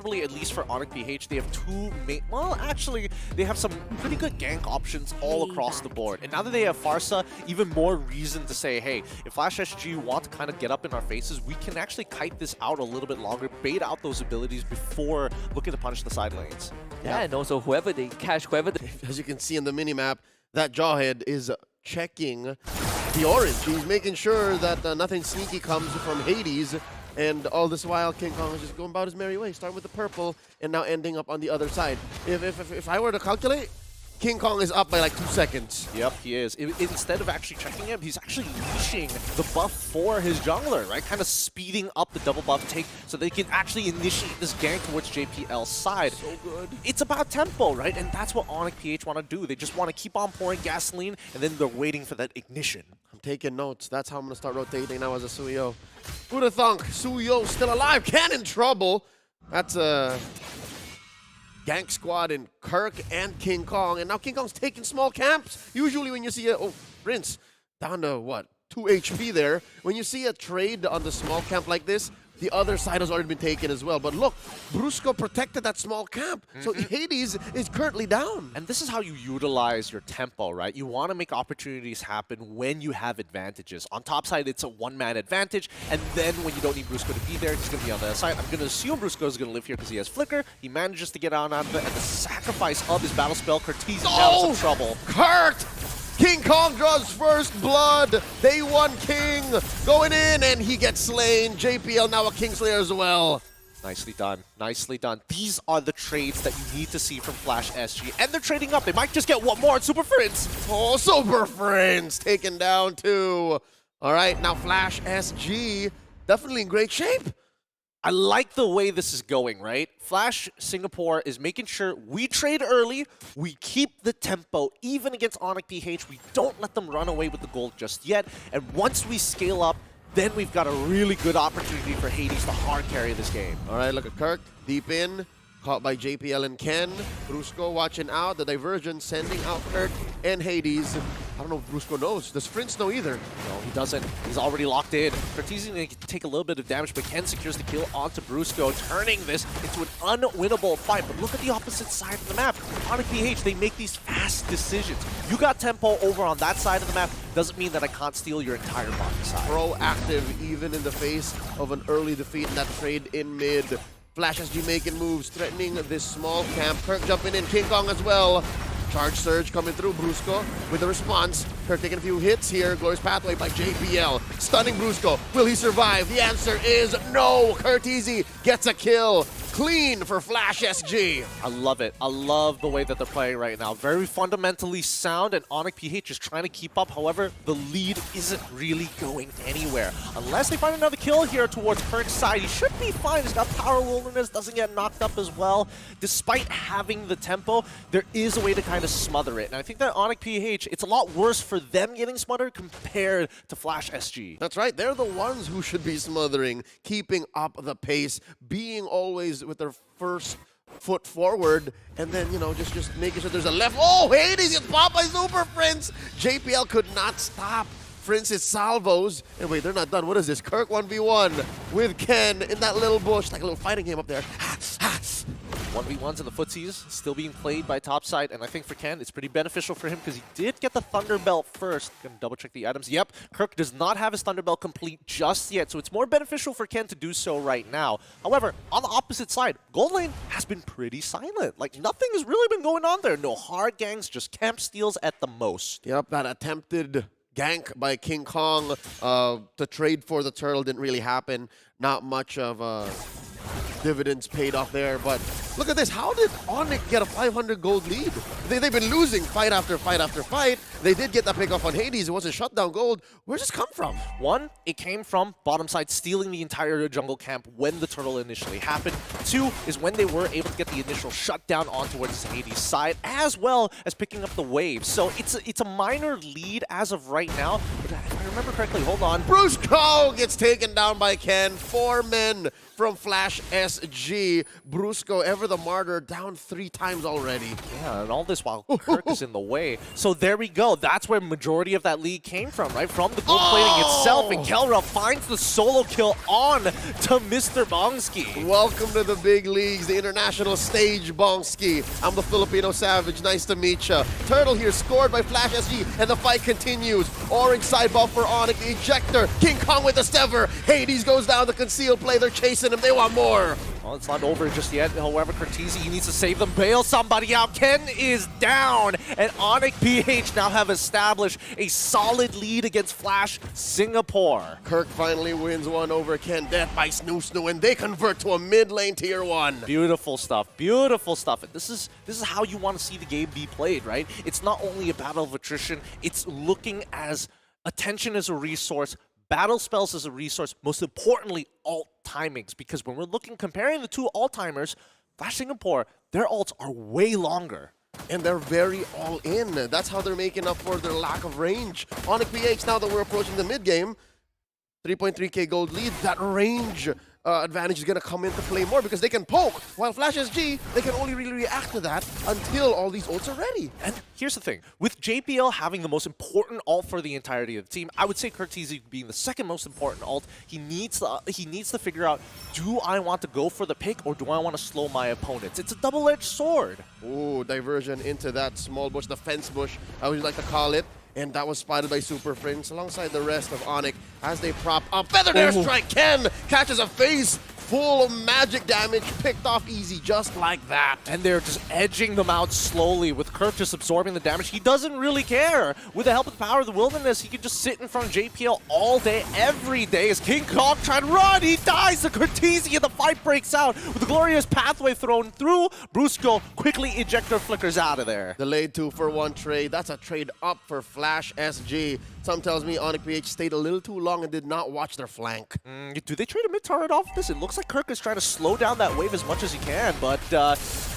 thankfully, at least for Onic PH, they have two main... Well, actually, they have some pretty good gank options all across the board. And now that they have Pharsa, even more reason to say, hey, if Flsg want to kind of get up in our faces, we can actually kite this out a little bit longer, bait out those abilities before looking to punish the side lanes. Yeah, and also whoever they catch, As you can see in the minimap, that Jawhead is checking the orange. He's making sure that nothing sneaky comes from Hades. And all this while, King Kong is just going about his merry way. Starting with the purple and now ending up on the other side. If I were to calculate, King Kong is up by like 2 seconds. Yep, he is. Instead of actually checking him, he's actually leashing the buff for his jungler, right? Kind of speeding up the double buff take so they can actually initiate this gank towards JPL's side. So good. It's about tempo, right? And that's what Onic PH want to do. They just want to keep on pouring gasoline, and then they're waiting for that ignition. I'm taking notes. That's how I'm going to start rotating now as a Suyo. Who'd have thunk? Suyo still alive. Ken in trouble. That's a gank squad in Kirk and King Kong. And now King Kong's taking small camps. Usually when you see a... Oh, Prince down to what? 2 HP there. When you see a trade on the small camp like this, the other side has already been taken as well. But look, Brusco protected that small camp. So Hades is currently down. And this is how you utilize your tempo, right? You want to make opportunities happen when you have advantages. On top side, it's a one-man advantage. And then when you don't need Brusco to be there, he's going to be on the other side. I'm going to assume Brusco is going to live here because he has Flicker. He manages to get out of it. And the sacrifice of his battle spell, Curtiz, now in some trouble. Kurt! King Kong draws first blood. Day one King going in, and he gets slain. JPL now a Kingslayer as well. Nicely done. Nicely done. These are the trades that you need to see from Flsg. And they're trading up. They might just get one more at Super Friends. Oh, Super Friends taken down too. All right, now Flsg definitely in great shape. I like the way this is going, right? Flash Singapore is making sure we trade early, we keep the tempo, even against Onic PH. We don't let them run away with the gold just yet. And once we scale up, then we've got a really good opportunity for Hades to hard carry this game. All right, look at Kirk, deep in, caught by JPL and Ken. Brusco watching out, the diversion sending out Kirk and Hades. I don't know if Brusco knows. Does Prince know either? No, he doesn't. He's already locked in. Curtiz going to take a little bit of damage, but Ken secures the kill onto Brusco, turning this into an unwinnable fight. But look at the opposite side of the map. Onic PH, they make these fast decisions. You got tempo over on that side of the map. Doesn't mean that I can't steal your entire bottom side. Proactive, even in the face of an early defeat in that trade in mid. Flsg making moves, threatening this small camp. Kirk jumping in, King Kong as well. Charge Surge coming through, Brusco with the response. Kirk taking a few hits here. Glorious Pathway by JPL. Stunning Brusco. Will he survive? The answer is no. Curtiz gets a kill. Clean for Flsg. I love it. I love the way that they're playing right now. Very fundamentally sound, and Onic PH is trying to keep up. However, the lead isn't really going anywhere. Unless they find another kill here towards Kirk's side, he should be fine. He's got Power Wilderness, doesn't get knocked up as well. Despite having the tempo, there is a way to kind of smother it. And I think that Onic PH, it's a lot worse for them getting smothered compared to Flsg. That's right. They're the ones who should be smothering, keeping up the pace, being always with their first foot forward, and then, you know, just making sure there's a left. Oh, Hades gets popped by Super Prince. JPL could not stop Prince's salvos. And wait, they're not done. What is this? Kirk 1v1 with Ken in that little bush, like a little fighting game up there. 1v1s in the footsies still being played by topside, and I think for Ken, it's pretty beneficial for him because he did get the Thunder Belt first. Gonna double check the items. Yep, Kirk does not have his Thunder Belt complete just yet, so it's more beneficial for Ken to do so right now. However, on the opposite side, Gold Lane has been pretty silent. Like, nothing has really been going on there. No hard gangs, just camp steals at the most. Yep, that attempted gank by King Kong to trade for the turtle didn't really happen. Not much of dividends paid off there, but look at this. How did Onic get a 500 gold lead? They've been losing fight after fight after fight. They did get that pick off on Hades. It wasn't shutdown gold. Where's this come from? One, it came from bottom side stealing the entire jungle camp when the turtle initially happened. Two is when they were able to get the initial shutdown on towards Hades' side, as well as picking up the wave. So it's a minor lead as of right now, but remember correctly, hold on. Brusco gets taken down by Ken. 4 men from Flsg. Brusco, ever the martyr, down 3 times already. Yeah, and all this while Kirk is in the way. So there we go. That's where majority of that lead came from, right? From the gold plating itself. And Kelra finds the solo kill on to Mr. Bongski. Welcome to the big leagues, the international stage, Bongski. I'm the Filipino Savage. Nice to meet ya. Turtle here scored by Flsg, and the fight continues. Orange sideball for Onic, the ejector. King Kong with the sever. Hades goes down the concealed play. They're chasing him. They want more. Well, it's not over just yet. However, Cortese, he needs to save them, bail somebody out. Ken is down, and Onic PH now have established a solid lead against Flash Singapore. Kirk finally wins one over Ken. Death by Snoo, and they convert to a mid lane tier 1. Beautiful stuff. Beautiful stuff. And this is how you want to see the game be played, right? It's not only a battle of attrition. It's looking as attention as a resource, battle spells as a resource, most importantly, alt timings. Because when we're comparing the 2 alt timers, Flash Singapore, their alts are way longer. And they're very all in. That's how they're making up for their lack of range. Onic PH, now that we're approaching the mid game, 3.3k gold lead, that range advantage is going to come into play more because they can poke. While Flsg, they can only really react to that until all these ults are ready. And here's the thing. With JPL having the most important ult for the entirety of the team, I would say Cortese being the second most important ult, he needs to figure out, do I want to go for the pick or do I want to slow my opponents? It's a double-edged sword. Ooh, diversion into that small bush, the fence bush, I would like to call it. And that was spotted by Super Prince alongside the rest of Onic as they prop up. Feathered Airstrike. Ken catches a face full of magic damage, picked off easy just like that. And they're just edging them out slowly with Kirk just absorbing the damage. He doesn't really care. With the help of the power of the wilderness, he can just sit in front of JPL all day, every day. As King Kong trying to run, he dies to Cortese and the fight breaks out with the glorious pathway thrown through. Brusco quickly ejector flickers out of there. Delayed 2-for-1 trade. That's a trade up for Flsg. Some tells me Onic PH stayed a little too long and did not watch their flank. Do they trade a mid-turret off this? It looks like Kirk is trying to slow down that wave as much as he can, but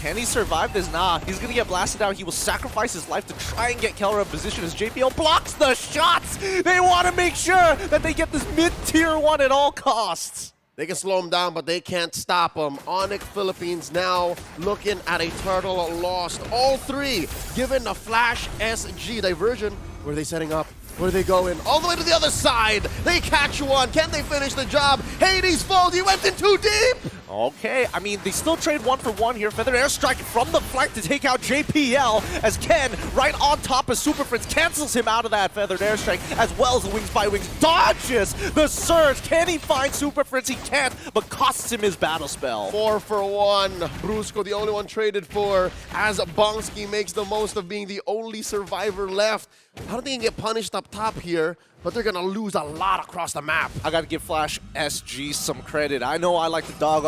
can he survive this? Nah, he's going to get blasted out. He will sacrifice his life to try and get Kelra in position as JPL blocks the shots. They want to make sure that they get this mid-tier 1 at all costs. They can slow him down, but they can't stop him. Onic Philippines now looking at a turtle lost. All 3 given a Flsg diversion. Where are they setting up? Where are they going? All the way to the other side. They catch one. Can they finish the job? Hades falls. He went in too deep. Okay, I mean, they still trade 1-for-1 here. Feathered Airstrike from the flank to take out JPL as Ken, right on top of Super Prince, cancels him out of that Feathered Airstrike, as well as the Wings by Wings dodges the surge. Can he find Super Prince? He can't, but costs him his battle spell. 4-for-1. Brusco, the only one traded for, as Bongski makes the most of being the only survivor left. I don't think he can get punished up top here, but they're going to lose a lot across the map. I got to give Flsg some credit. I know I like to dog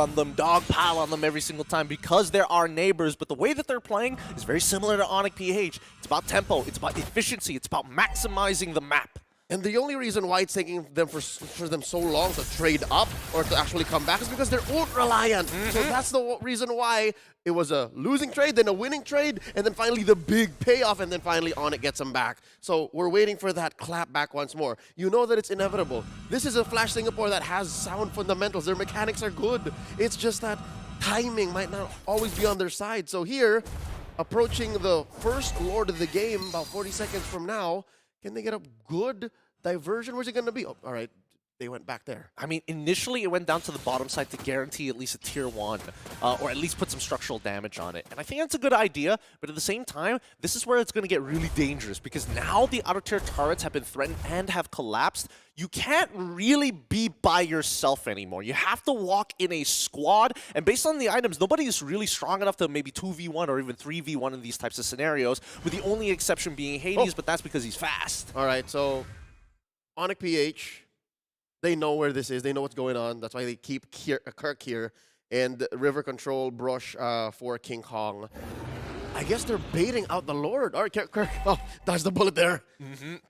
pile on them every single time because they're our neighbors, but the way that they're playing is very similar to Onic PH. It's about tempo, it's about efficiency, it's about maximizing the map. And the only reason why it's taking them for them so long to trade up or to actually come back is because they're ult reliant. So that's the reason why it was a losing trade, then a winning trade, and then finally the big payoff, and then finally Onic gets them back. So we're waiting for that clap back once more. You know that it's inevitable. This is a Flash Singapore that has sound fundamentals. Their mechanics are good. It's just that timing might not always be on their side. So here, approaching the first Lord of the game about 40 seconds from now, can they get a good diversion? Where's it going to be? Oh, all right, they went back there. I mean, initially it went down to the bottom side to guarantee at least a tier 1, or at least put some structural damage on it. And I think that's a good idea, but at the same time, this is where it's going to get really dangerous because now the outer tier turrets have been threatened and have collapsed. You can't really be by yourself anymore. You have to walk in a squad, and based on the items, nobody is really strong enough to maybe 2v1 or even 3v1 in these types of scenarios, with the only exception being Hades, but that's because he's fast. All right, so Onic PH, they know where this is. They know what's going on. That's why they keep Kirk here, and River Control brush for King Kong. I guess they're baiting out the Lord. All right, Kirk. Oh, dodge the bullet there.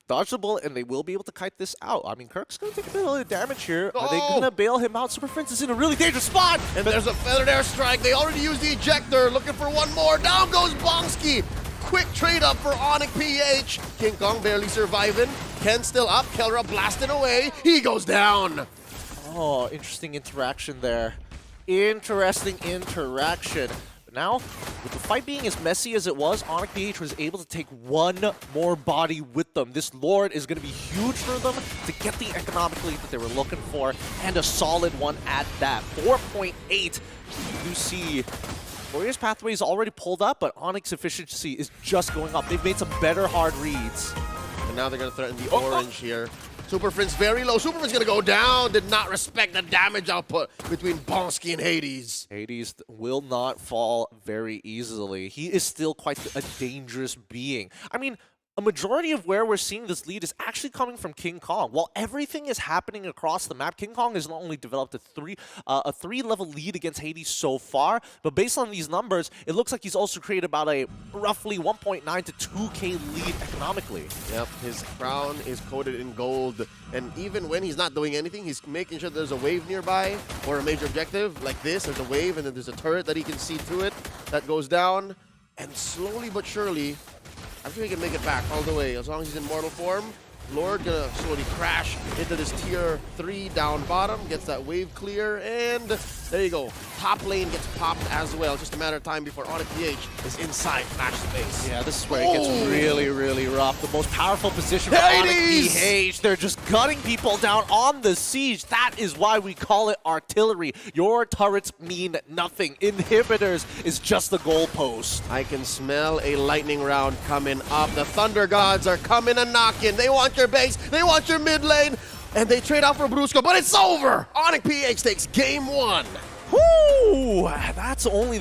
Dodge the bullet, and they will be able to kite this out. I mean, Kirk's going to take a bit of damage here. Are they going to bail him out? Super Prince is in a really dangerous spot. And there's a Feathered Airstrike. They already used the ejector. Looking for one more. Down goes Bongski. Quick trade up for Onic PH. King Kong barely surviving. Ken still up. Kelra blasting away. He goes down. Oh, interesting interaction there. Interesting interaction. But now, with the fight being as messy as it was, Onic PH was able to take one more body with them. This Lord is going to be huge for them to get the economic lead that they were looking for, and a solid one at that. 4.8. You see Warriors Pathway is already pulled up, but Onyx's efficiency is just going up. They've made some better hard reads. And now they're going to threaten the orange here. Super Prince very low. Super Prince going to go down. Did not respect the damage output between Bonsky and Hades. Hades will not fall very easily. He is still quite a dangerous being. I mean, a majority of where we're seeing this lead is actually coming from King Kong. While everything is happening across the map, King Kong has not only developed a three-level lead against Hades so far, but based on these numbers, it looks like he's also created about a roughly 1.9 to 2K lead economically. Yep, his crown is coated in gold, and even when he's not doing anything, he's making sure there's a wave nearby or a major objective like this. There's a wave, and then there's a turret that he can see through it that goes down, and slowly but surely, I'm sure he can make it back all the way. As long as he's in mortal form, Lord gonna slowly crash into this tier 3 down bottom, gets that wave clear, and there you go. Top lane gets popped as well. Just a matter of time before Onic PH is inside Flash space. Yeah, this is where it gets really, really rough. The most powerful position for Onic PH. They're just gutting people down on the siege. That is why we call it artillery. Your turrets mean nothing. Inhibitors is just the goalpost. I can smell a lightning round coming up. The Thunder Gods are coming and knocking. They want your base. They want your mid lane. And they trade out for Brusco, but it's over. Onic PH takes game 1. Woo! That's only